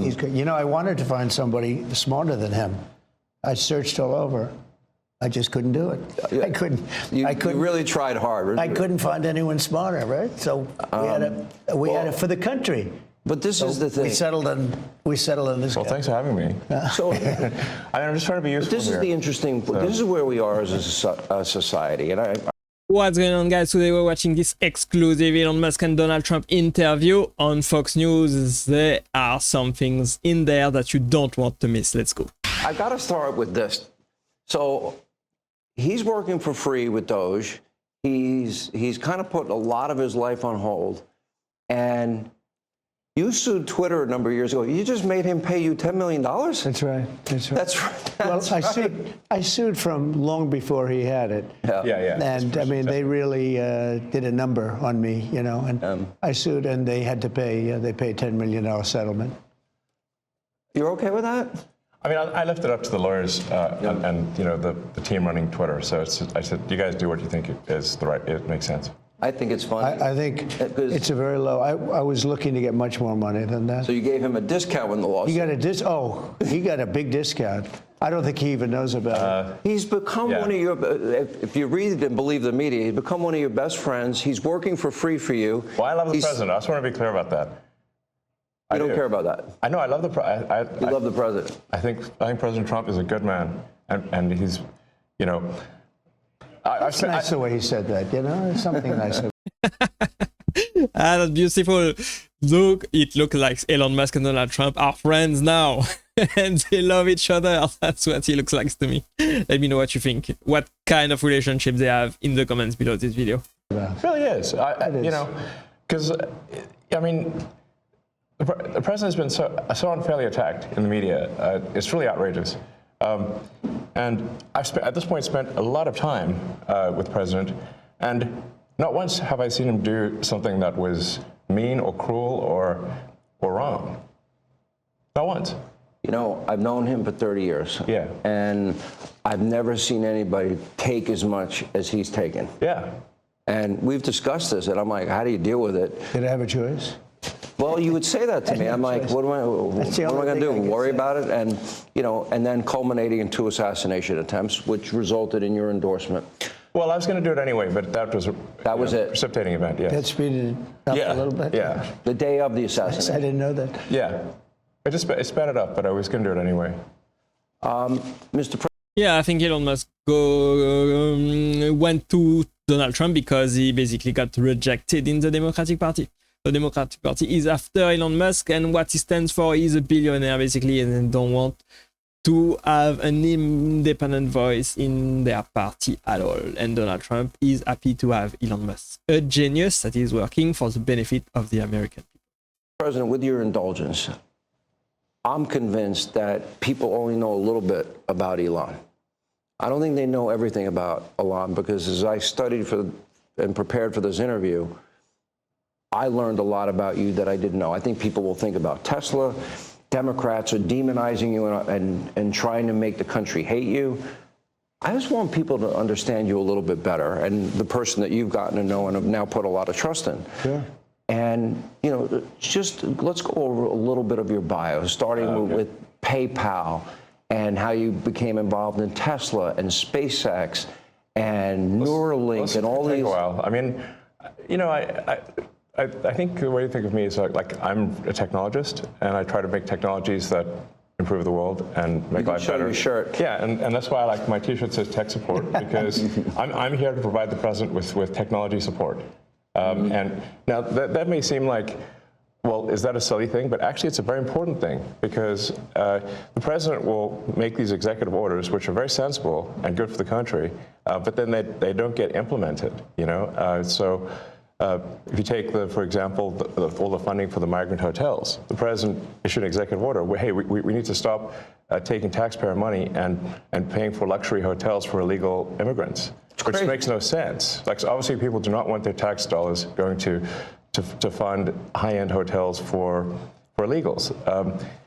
He's good. You know, I wanted to find somebody smarter than him. I searched all over. I just couldn't do it. I couldn't. You really tried hard. I couldn't find anyone smarter, right? So we had it for the country. But this is the thing. We settled on this. Well, thanks for having me. So I'm just trying to be useful. This is the interesting. This is where we are as a society, and What's going on, guys? Today we're watching this exclusive Elon Musk and Donald Trump interview on Fox News. There are some things in there that you don't want to miss. Let's go. I got to start with this. So he's working for free with Doge. He's kind of put a lot of his life on hold, and you sued Twitter a number of years ago. You just made him pay you $10 million? That's right. That's right. That's right. Well, I sued from long before he had it. Yeah. And I mean, they really did a number on me, you know. And I sued, and they had to pay. They paid $10 million settlement. You're okay with that? I mean, I left it up to the lawyers and you know the team running Twitter. So I said, you guys do what you think is the right. It makes sense. I think it's fun. I think it's a very low. I was looking to get much more money than that. So you gave him a discount when the lawsuit. He got a big discount. I don't think he even knows about it. He's become one of your. If you read and believe the media, he's become one of your best friends. He's working for free for you. Well, I love the president. I just want to be clear about that. You don't care about that. I know. I love the president. You love the president. I think President Trump is a good man, and he's, you know. It's nice the way he said that, you know? It's something nice. That's beautiful. Look, it looks like Elon Musk and Donald Trump are friends now. And they love each other. That's what he looks like to me. Let me know what you think. What kind of relationship they have in the comments below this video. It really is. You know, because, I mean, the president's been so unfairly attacked in the media. It's really outrageous. And I've at this point spent a lot of time with the president, and not once have I seen him do something that was mean or cruel or wrong. Not once. You know, I've known him for 30 years. Yeah. And I've never seen anybody take as much as he's taken. Yeah. And we've discussed this, and I'm like, how do you deal with it? Did I have a choice? Well, you would say that to me. I'm like, what am I going to do? Worry about it? And, you know, and then culminating in 2 assassination attempts, which resulted in your endorsement. Well, I was going to do it anyway, but that was it. Precipitating event. Yeah. That speeded it up a little bit. Yeah. The day of the assassination. I didn't know that. Yeah. It sped it up, but I was going to do it anyway. Mr. President. Yeah, I think Elon Musk went to Donald Trump because he basically got rejected in the Democratic Party. The Democratic Party is after Elon Musk, and what he stands for is a billionaire, basically, and they don't want to have an independent voice in their party at all. And Donald Trump is happy to have Elon Musk, a genius that is working for the benefit of the American people. President, with your indulgence, I'm convinced that people only know a little bit about Elon. I don't think they know everything about Elon, because as I studied and prepared for this interview, I learned a lot about you that I didn't know. I think people will think about Tesla. Democrats are demonizing you and trying to make the country hate you. I just want people to understand you a little bit better, and the person that you've gotten to know and have now put a lot of trust in. Sure. And, you know, just let's go over a little bit of your bio, starting with PayPal and how you became involved in Tesla and SpaceX and Neuralink and all these. Take a while. I mean, you know, I think the way to think of me is like I'm a technologist, and I try to make technologies that improve the world and make life better. Your shirt. Yeah, and that's why I like my T-shirt says tech support, because I'm here to provide the president with technology support. And now that may seem like, well, is that a silly thing? But actually, it's a very important thing, because the president will make these executive orders, which are very sensible and good for the country, but then they don't get implemented. You know, so. If you take, for example, all the funding for the migrant hotels, the president issued an executive order where, hey, we need to stop taking taxpayer money and paying for luxury hotels for illegal immigrants, which makes no sense. Like, so obviously, people do not want their tax dollars going to fund high-end hotels for illegals,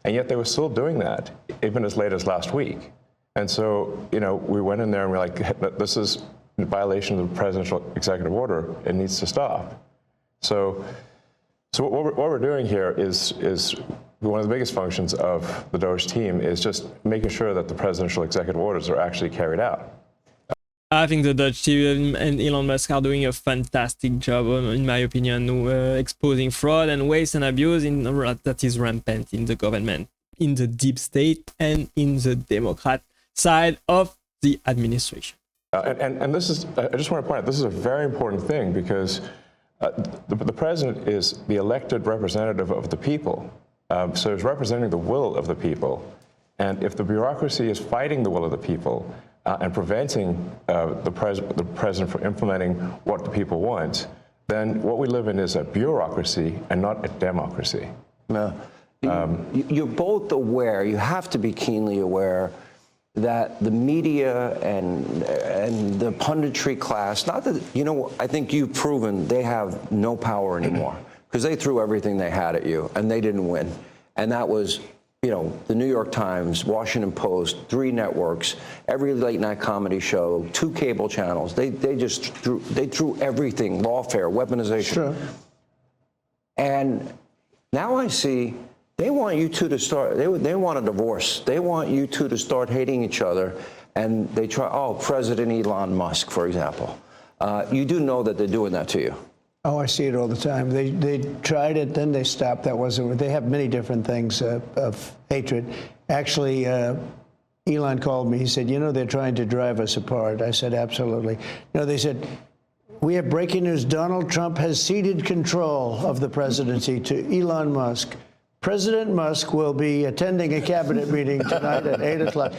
and yet they were still doing that even as late as last week. And so, you know, we went in there and we're like, this is in violation of the presidential executive order. It needs to stop. So So what we're doing here is one of the biggest functions of the Doge team is just making sure that the presidential executive orders are actually carried out. I think the Dutch team and Elon Musk are doing a fantastic job, in my opinion, exposing fraud and waste and abuse that is rampant in the government, in the deep state, and in the Democrat side of the administration. And this is, I just want to point out, this is a very important thing because the president is the elected representative of the people. So he's representing the will of the people. And if the bureaucracy is fighting the will of the people and preventing the president from implementing what the people want, then what we live in is a bureaucracy and not a democracy. No. You're both aware, you have to be keenly aware that the media and the punditry class, not that, you know, I think you've proven they have no power anymore because they threw everything they had at you and they didn't win. And that was, you know, the New York Times, Washington Post, 3 networks, every late night comedy show, 2 cable channels. They just threw everything, lawfare, weaponization. Sure. And now I see they want you two to start, they want a divorce. They want you two to start hating each other. And they try, oh, President Elon Musk, for example. You do know that they're doing that to you. Oh, I see it all the time. They tried it, then they stopped. That wasn't. They have many different things of hatred. Actually, Elon called me. He said, you know, they're trying to drive us apart. I said, absolutely. No, they said, we have breaking news. Donald Trump has ceded control of the presidency to Elon Musk. President Musk will be attending a cabinet meeting tonight at 8 o'clock.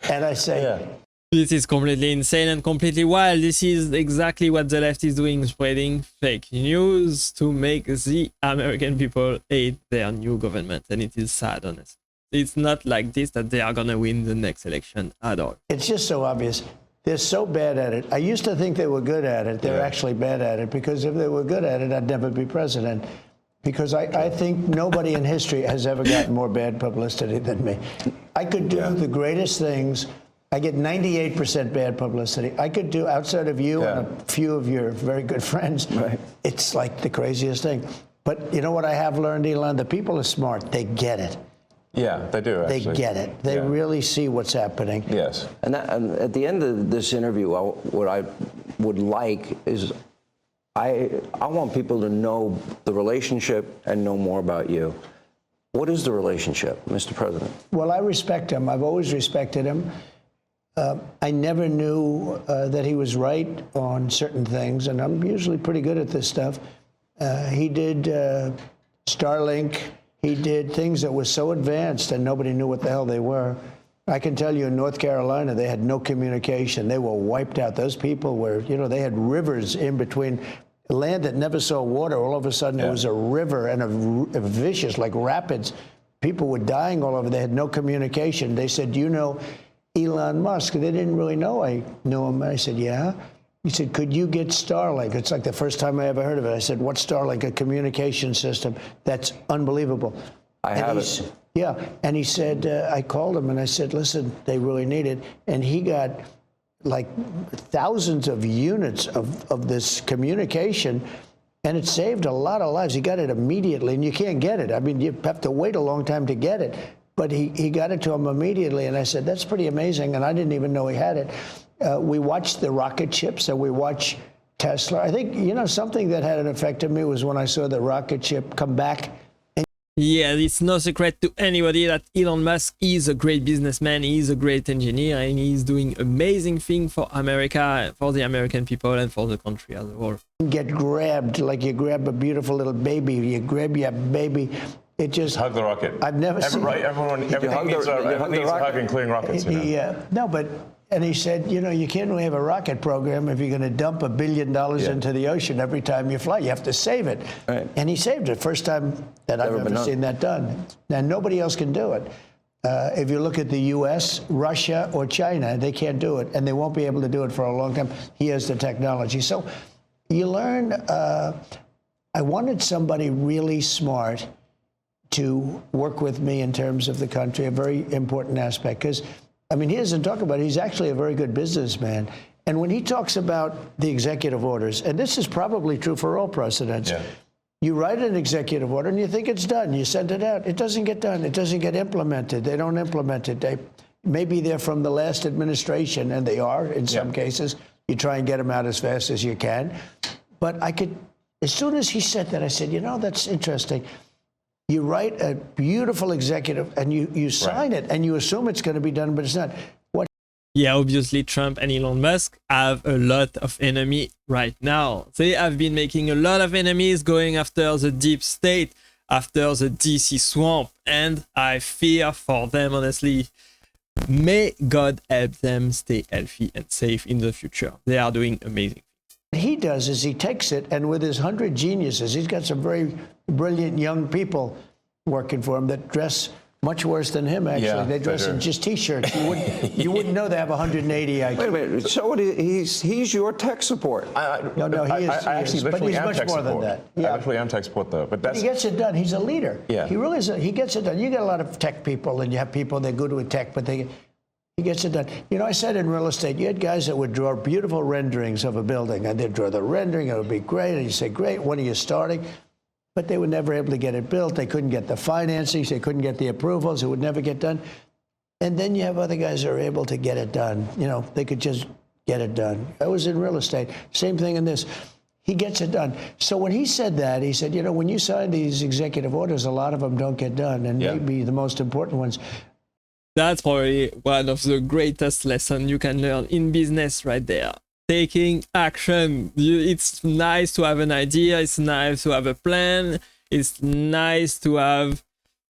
And I say, Yeah. This is completely insane and completely wild. This is exactly what the left is doing, spreading fake news to make the American people hate their new government. And it is sad, honestly. It's not like this that they are going to win the next election at all. it's just so obvious. They're so bad at it. I used to think they were good at it. They're actually bad at it, because if they were good at it, I'd never be president. Because I think nobody in history has ever gotten more bad publicity than me. I could do the greatest things. I get 98% bad publicity. I could do, outside of you and a few of your very good friends, it's like the craziest thing. But you know what I have learned, Elon? The people are smart. They get it. Yeah, they do, actually. They get it. They really see what's happening. Yes. And at the end of this interview, what I would like is I want people to know the relationship and know more about you. What is the relationship, Mr. President? Well, I respect him. I've always respected him. I never knew that he was right on certain things, and I'm usually pretty good at this stuff. He did Starlink. He did things that were so advanced and nobody knew what the hell they were. I can tell you in North Carolina, they had no communication. They were wiped out. Those people were, you know, they had rivers in between. Land that never saw water, all of a sudden it was a river and a vicious, like rapids. People were dying all over. They had no communication. They said, do you know Elon Musk? They didn't really know I knew him. I said, yeah. He said, could you get Starlink? It's like the first time I ever heard of it. I said, what's Starlink? A communication system. That's unbelievable. I have it. Yeah. And he said, I called him and I said, listen, they really need it. And he got like thousands of units of this communication, and it saved a lot of lives. He got it immediately, and you can't get it. I mean, you have to wait a long time to get it. But he got it to him immediately, and I said, that's pretty amazing, and I didn't even know he had it. We watched the rocket ships, and we watched Tesla. I think, you know, something that had an effect on me was when I saw the rocket ship come back. Yeah, it's no secret to anybody that Elon Musk is a great businessman, he's a great engineer, and he's doing amazing things for America, for the American people, and for the country as a whole. Get grabbed like you grab a beautiful little baby. You grab your baby. It just Hug the rocket. I've never seen. Right, everything needs a hug, including rockets. You know? No, but. And he said, you know, you can't really have a rocket program if you're going to dump $1 billion into the ocean every time you fly. You have to save it. Right. And he saved it. First time that I've ever seen that done. Now, nobody else can do it. If you look at the U.S., Russia, or China, they can't do it. And they won't be able to do it for a long time. He has the technology. So you learn. I wanted somebody really smart to work with me in terms of the country, a very important aspect. Because I mean, he doesn't talk about it. He's actually a very good businessman. And when he talks about the executive orders, and this is probably true for all presidents, You write an executive order and you think it's done. You send it out. It doesn't get done. It doesn't get implemented. They don't implement it. Maybe they're from the last administration, and they are in some cases. You try and get them out as fast as you can. But as soon as he said that, I said, you know, that's interesting. You write a beautiful executive and you sign it and you assume it's going to be done, but it's not. Yeah, obviously Trump and Elon Musk have a lot of enemy right now. They have been making a lot of enemies, going after the deep state, after the DC swamp, and I fear for them, honestly. May God help them stay healthy and safe in the future. They are doing amazing. What he does is he takes it, and with his 100 geniuses, he's got some very brilliant young people working for him that dress much worse than him, actually. Yeah, they dress in just T-shirts. You wouldn't know they have 180 IQ. Wait a minute. So he's your tech support. No, he is. I actually but literally he's am much tech more support. than that. I actually am tech support, though. But that's, he gets it done. He's a leader. Yeah. He really is. He gets it done. You get a lot of tech people, and you have people that are good with tech, but he gets it done. You know, I said in real estate, you had guys that would draw beautiful renderings of a building, and they'd draw the rendering. It would be great. And you say, great, when are you starting? But they were never able to get it built. They couldn't get the financing. They couldn't get the approvals. It would never get done. And then you have other guys that are able to get it done. You know, they could just get it done. I was in real estate. Same thing in this. He gets it done. So when he said that, he said, you know, when you sign these executive orders, a lot of them don't get done, and maybe the most important ones. That's probably one of the greatest lessons you can learn in business right there. Taking action. It's nice to have an idea. It's nice to have a plan. It's nice to have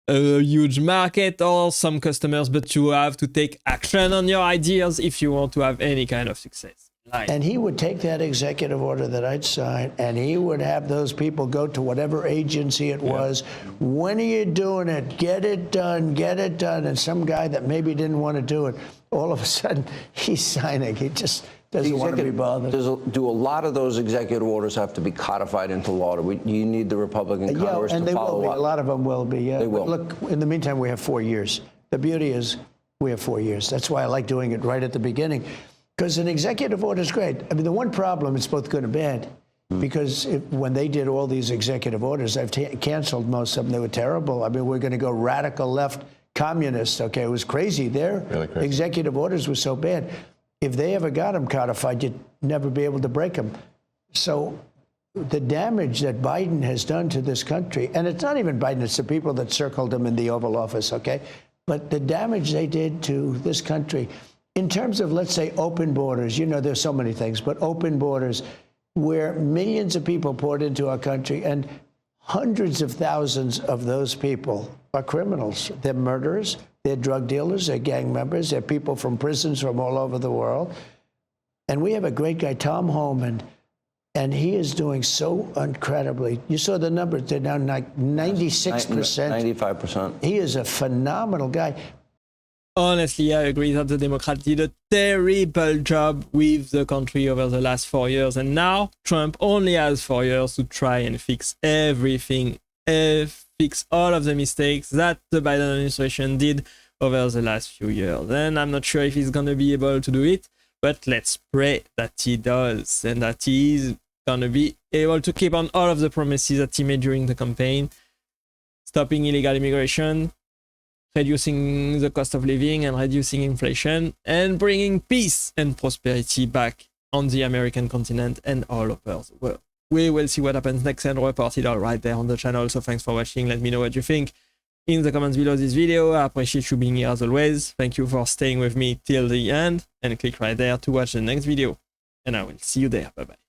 a huge market or some customers, but you have to take action on your ideas if you want to have any kind of success. And he would take that executive order that I'd sign, and he would have those people go to whatever agency it was. When are you doing it? Get it done, get it done. And some guy that maybe didn't want to do it, all of a sudden he's signing. He just doesn't want to be bothered. Do a lot of those executive orders have to be codified into law? You need the Republican Congress and to follow up. A lot of them will be. Yeah. They will. Look, in the meantime, we have 4 years. The beauty is we have 4 years. That's why I like doing it right at the beginning. Because an executive order is great. I mean, the one problem, it's both good and bad. Because when they did all these executive orders, I've canceled most of them. They were terrible. I mean, we're going to go radical left communists. Okay, it was crazy. Their executive orders were so bad. If they ever got them codified, you'd never be able to break them. So the damage that Biden has done to this country, and it's not even Biden, it's the people that circled him in the Oval Office, okay? But the damage they did to this country, in terms of, let's say, open borders, you know, there's so many things, but open borders where millions of people poured into our country, and hundreds of thousands of those people are criminals. They're murderers, they're drug dealers, they're gang members, they're people from prisons from all over the world. And we have a great guy, Tom Homan, and he is doing so incredibly. You saw the numbers, they're now like 96%. 95%. He is a phenomenal guy. Honestly, I agree that the Democrats did a terrible job with the country over the last 4 years. And now Trump only has 4 years to try and fix everything, fix all of the mistakes that the Biden administration did over the last few years. And I'm not sure if he's going to be able to do it, but let's pray that he does and that he's going to be able to keep on all of the promises that he made during the campaign, stopping illegal immigration, reducing the cost of living and reducing inflation, and bringing peace and prosperity back on the American continent and all over the world. We will see what happens next and report it all right there on the channel. So thanks for watching. Let me know what you think in the comments below this video. I appreciate you being here as always. Thank you for staying with me till the end, and click right there to watch the next video. And I will see you there. Bye bye.